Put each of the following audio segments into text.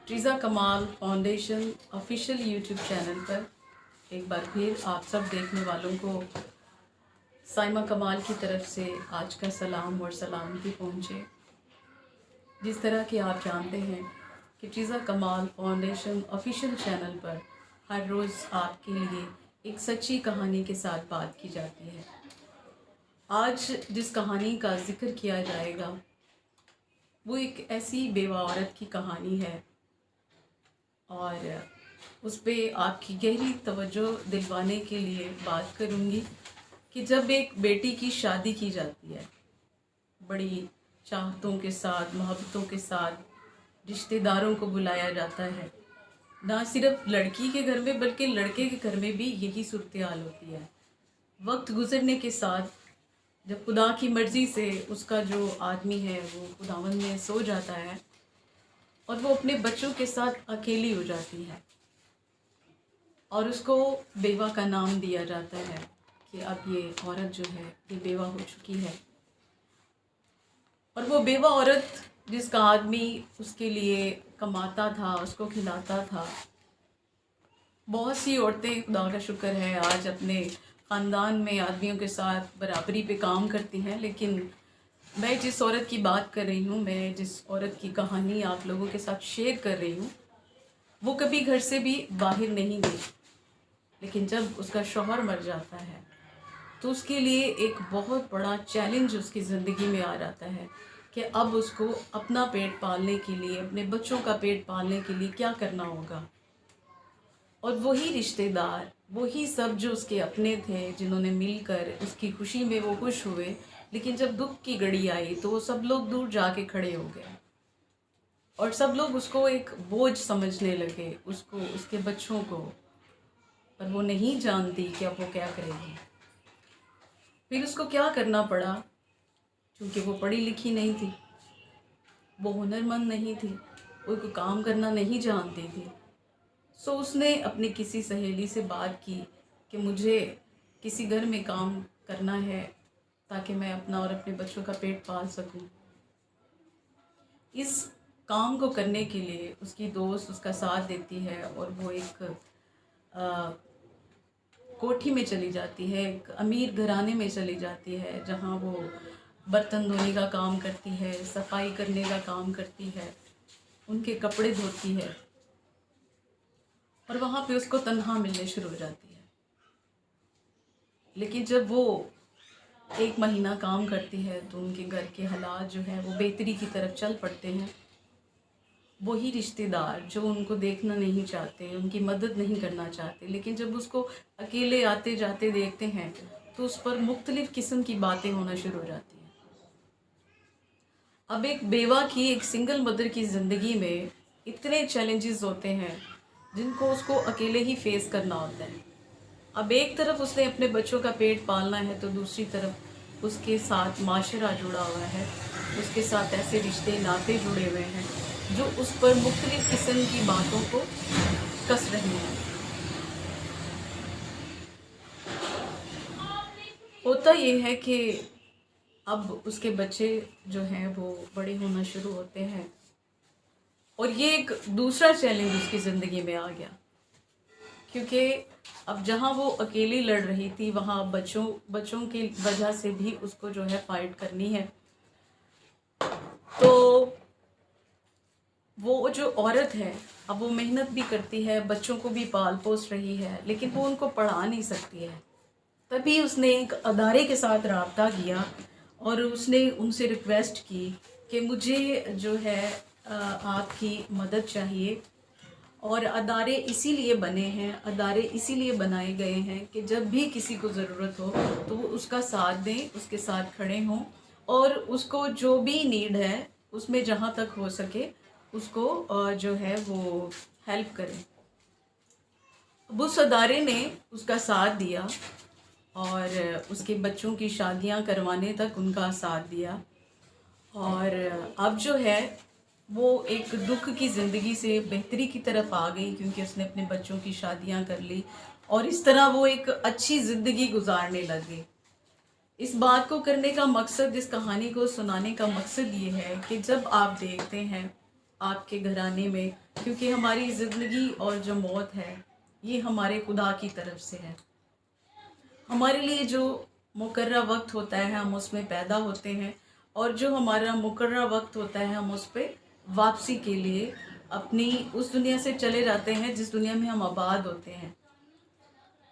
ट्रीज़ा कमाल foundation official YouTube channel पर एक बार फिर आप सब देखने वालों को साइमा कमाल की तरफ से आज का सलाम और सलामती पहुँचे। जिस तरह कि आप जानते हैं कि ट्रीज़ा कमाल फाउंडेशन ऑफिशियल चैनल पर हर रोज़ आपके लिए एक सच्ची कहानी के साथ बात की जाती है। आज जिस कहानी का जिक्र किया जाएगा वो एक ऐसी बेवा औरत की कहानी है और उस पे आपकी गहरी तवज्जो दिलवाने के लिए बात करूँगी कि जब एक बेटी की शादी की जाती है बड़ी चाहतों के साथ, मोहब्बतों के साथ रिश्तेदारों को बुलाया जाता है, ना सिर्फ लड़की के घर में बल्कि लड़के के घर में भी यही सूरत हाल होती है। वक्त गुजरने के साथ जब खुदा की मर्ज़ी से उसका जो आदमी है वो खुदावंद में सो जाता है और वो अपने बच्चों के साथ अकेली हो जाती है और उसको बेवा का नाम दिया जाता है कि अब ये औरत जो है ये बेवा हो चुकी है। और वो बेवा औरत जिसका आदमी उसके लिए कमाता था, उसको खिलाता था। बहुत सी औरतें खुदा का शुक्र है आज अपने ख़ानदान में आदमियों के साथ बराबरी पे काम करती हैं, लेकिन मैं जिस औरत की बात कर रही हूँ, मैं जिस औरत की कहानी आप लोगों के साथ शेयर कर रही हूँ, वो कभी घर से भी बाहर नहीं गई। लेकिन जब उसका शौहर मर जाता है तो उसके लिए एक बहुत बड़ा चैलेंज उसकी ज़िंदगी में आ जाता है कि अब उसको अपना पेट पालने के लिए, अपने बच्चों का पेट पालने के लिए क्या करना होगा। और वही रिश्तेदार, वही सब जो उसके अपने थे जिन्होंने मिलकर उसकी खुशी में वो खुश हुए, लेकिन जब दुख की घड़ी आई तो वो सब लोग दूर जाके खड़े हो गए और सब लोग उसको एक बोझ समझने लगे, उसको, उसके बच्चों को। पर वो नहीं जानती कि अब वो क्या करेगी। फिर उसको क्या करना पड़ा, क्योंकि वो पढ़ी लिखी नहीं थी, वो हुनरमंद नहीं थी, वो कोई काम करना नहीं जानती थी। सो उसने अपनी किसी सहेली से बात की कि मुझे किसी घर में काम करना है ताकि मैं अपना और अपने बच्चों का पेट पाल सकूं। इस काम को करने के लिए उसकी दोस्त उसका साथ देती है और वो एक कोठी में चली जाती है, एक अमीर घराने में चली जाती है, जहाँ वो बर्तन धोने का काम करती है, सफाई करने का काम करती है, उनके कपड़े धोती है और वहाँ पे उसको तन्हा मिलने शुरू हो जाती है। लेकिन जब वो एक महीना काम करती है तो उनके घर के हालात जो है वो बेहतरी की तरफ चल पड़ते हैं। वही रिश्तेदार जो उनको देखना नहीं चाहते, उनकी मदद नहीं करना चाहते, लेकिन जब उसको अकेले आते जाते देखते हैं तो उस पर मुख्तलिफ़ किस्म की बातें होना शुरू हो जाती हैं। अब एक बेवा की, एक सिंगल मदर की ज़िंदगी में इतने चैलेंजेस होते हैं जिनको उसको अकेले ही फेस करना होता है। अब एक तरफ उसने अपने बच्चों का पेट पालना है तो दूसरी तरफ उसके साथ माशरा जुड़ा हुआ है, उसके साथ ऐसे रिश्ते नाते जुड़े हुए हैं जो उस पर मुख्तलिफ़ किस्म की बातों को कस रही हैं। होता ये है कि अब उसके बच्चे जो हैं वो बड़े होना शुरू होते हैं और ये एक दूसरा चैलेंज उसकी ज़िंदगी में आ गया, क्योंकि अब जहाँ वो अकेली लड़ रही थी वहाँ बच्चों की वजह से भी उसको जो है फ़ाइट करनी है। तो वो जो औरत है अब वो मेहनत भी करती है, बच्चों को भी पाल पोस रही है, लेकिन वो उनको पढ़ा नहीं सकती है। तभी उसने एक अदारे के साथ रब्ता किया और उसने उनसे रिक्वेस्ट की कि मुझे जो है आपकी मदद चाहिए। और अदारे इसीलिए बने हैं, अदारे इसीलिए बनाए गए हैं कि जब भी किसी को ज़रूरत हो तो वो उसका साथ दें, उसके साथ खड़े हों और उसको जो भी नीड है उसमें जहाँ तक हो सके उसको जो है वो हेल्प करें। अब उस अदारे ने उसका साथ दिया और उसके बच्चों की शादियां करवाने तक उनका साथ दिया और अब जो है वो एक दुख की ज़िंदगी से बेहतरी की तरफ आ गई, क्योंकि उसने अपने बच्चों की शादियां कर ली और इस तरह वो एक अच्छी ज़िंदगी गुजारने लग गई। इस बात को करने का मकसद, इस कहानी को सुनाने का मकसद ये है कि जब आप देखते हैं आपके घराने में क्योंकि हमारी ज़िंदगी और जो मौत है ये हमारे खुदा की तरफ से है। हमारे लिए जो मुकर्रर वक्त होता है हम उसमें पैदा होते हैं, और जो हमारा मुकर्रर वक्त होता है हम उस पे वापसी के लिए अपनी उस दुनिया से चले जाते हैं जिस दुनिया में हम आबाद होते हैं।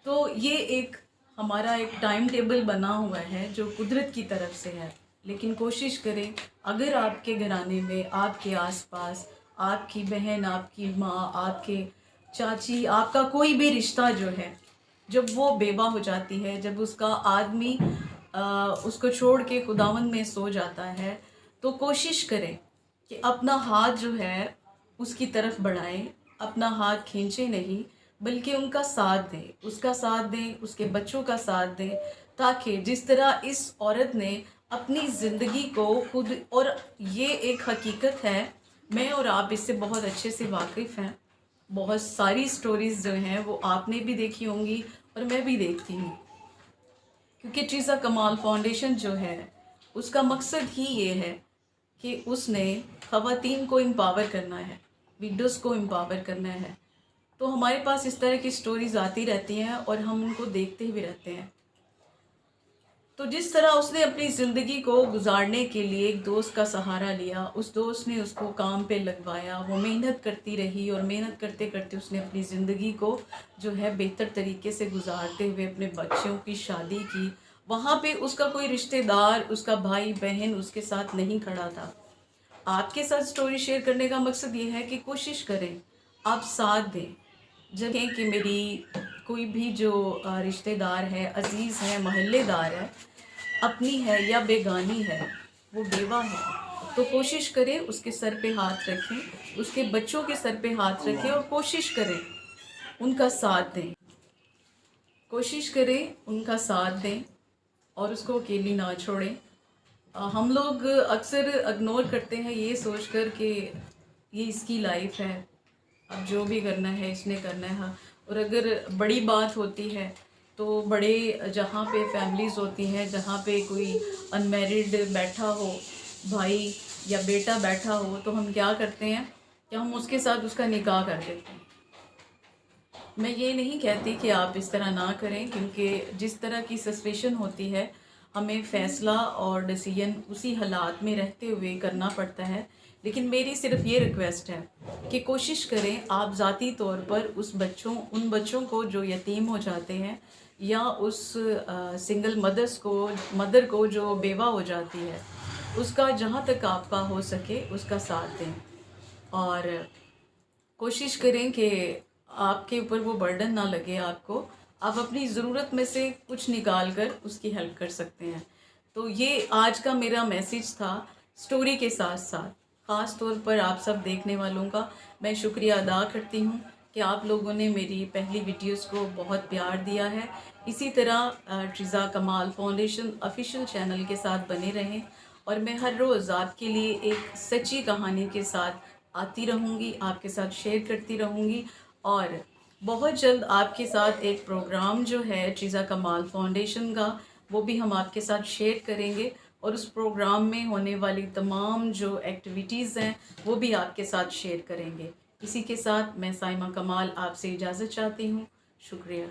तो ये एक हमारा एक टाइम टेबल बना हुआ है जो कुदरत की तरफ से है। लेकिन कोशिश करें, अगर आपके घराने में, आपके आसपास, आपकी बहन, आपकी माँ, आपके चाची, आपका कोई भी रिश्ता जो है, जब वो बेवा हो जाती है, जब उसका आदमी उसको छोड़ के खुदावंद में सो जाता है, तो कोशिश करें कि अपना हाथ जो है उसकी तरफ बढ़ाएं, अपना हाथ खींचे नहीं, बल्कि उनका साथ दें, उसका साथ दें, उसके बच्चों का साथ दें, ताकि जिस तरह इस औरत ने अपनी ज़िंदगी को खुद, और ये एक हकीकत है, मैं और आप इससे बहुत अच्छे से वाकिफ़ हैं। बहुत सारी स्टोरीज़ जो हैं वो आपने भी देखी होंगी और मैं भी देखती हूँ, क्योंकि ट्रीज़ा कमाल फाउंडेशन जो है उसका मकसद ही ये है कि उसने ख़वातीन को एम्पावर करना है, विडोज़ को एम्पावर करना है। तो हमारे पास इस तरह की स्टोरीज़ आती रहती हैं और हम उनको देखते भी रहते हैं। तो जिस तरह उसने अपनी ज़िंदगी को गुजारने के लिए एक दोस्त का सहारा लिया, उस दोस्त ने उसको काम पे लगवाया, वो मेहनत करती रही और मेहनत करते करते उसने अपनी ज़िंदगी को जो है बेहतर तरीके से गुजारते हुए अपने बच्चों की शादी की। वहाँ पे उसका कोई रिश्तेदार, उसका भाई बहन उसके साथ नहीं खड़ा था। आपके साथ स्टोरी शेयर करने का मकसद ये है कि कोशिश करें, आप साथ दें। जब कहें कि मेरी कोई भी जो रिश्तेदार है, अजीज़ है, महल्लेदार है, अपनी है या बेगानी है, वो बेवा है, तो कोशिश करें उसके सर पे हाथ रखें, उसके बच्चों के सर पे हाथ रखें और कोशिश करें उनका साथ दें। कोशिश करें उनका साथ दें और उसको अकेली ना छोड़ें। हम लोग अक्सर इग्नोर करते हैं ये सोचकर कि ये इसकी लाइफ है, अब जो भी करना है इसने करना है। और अगर बड़ी बात होती है तो बड़े जहाँ पे फैमिलीज़ होती हैं, जहाँ पे कोई अनमैरिड बैठा हो, भाई या बेटा बैठा हो, तो हम क्या करते हैं कि हम उसके साथ उसका निकाह कर देते हैं। मैं ये नहीं कहती कि आप इस तरह ना करें, क्योंकि जिस तरह की सिचुएशन होती है हमें फ़ैसला और डिसीजन उसी हालात में रहते हुए करना पड़ता है। लेकिन मेरी सिर्फ ये रिक्वेस्ट है कि कोशिश करें आप ज़ाती तौर पर उन बच्चों को जो यतीम हो जाते हैं, या उस सिंगल मदर को जो बेवा हो जाती है, उसका जहाँ तक आपका हो सके उसका साथ दें। और कोशिश करें कि आपके ऊपर वो बर्डन ना लगे आपको, आप अपनी ज़रूरत में से कुछ निकाल कर उसकी हेल्प कर सकते हैं। तो ये आज का मेरा मैसेज था। स्टोरी के साथ साथ ख़ास तौर पर आप सब देखने वालों का मैं शुक्रिया अदा करती हूँ कि आप लोगों ने मेरी पहली वीडियोस को बहुत प्यार दिया है। इसी तरह ट्रीज़ा कमाल फाउंडेशन ऑफिशियल चैनल के साथ बने रहें, और मैं हर रोज़ आपके लिए एक सच्ची कहानी के साथ आती रहूँगी, आपके साथ शेयर करती रहूँगी। और बहुत जल्द आपके साथ एक प्रोग्राम जो है ट्रीज़ा कमाल फाउंडेशन का, वो भी हम आपके साथ शेयर करेंगे, और उस प्रोग्राम में होने वाली तमाम जो एक्टिविटीज़ हैं वो भी आपके साथ शेयर करेंगे। इसी के साथ मैं साइमा कमाल आपसे इजाज़त चाहती हूँ। शुक्रिया।